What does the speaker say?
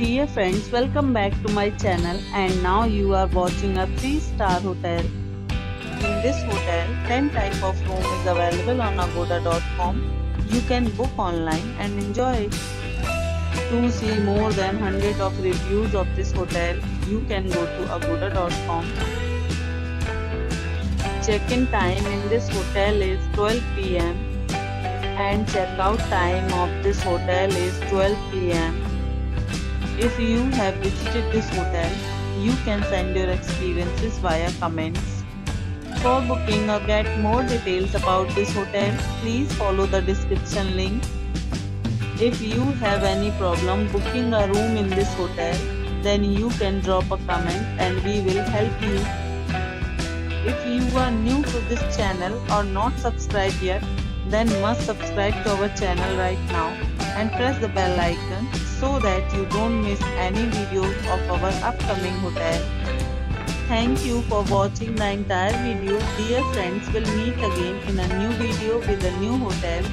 Dear friends, welcome back to my channel, and now you are watching a 3-star hotel. In this hotel, 10 type of room is available on agoda.com. You can book online and enjoy it. To see more than 100 of reviews of this hotel, you can go to agoda.com. Check-in time in this hotel is 12 p.m. and check-out time of this hotel is 12 p.m. If you have visited this hotel, you can send your experiences via comments. For booking or get more details about this hotel, please follow the description link. If you have any problem booking a room in this hotel, then you can drop a comment and we will help you. If you are new to this channel or not subscribed yet, then must subscribe to our channel right now and press the bell icon so that you don't miss any videos of our upcoming hotel. Thank you for watching the entire video. Dear friends, we'll meet again in a new video with a new hotel.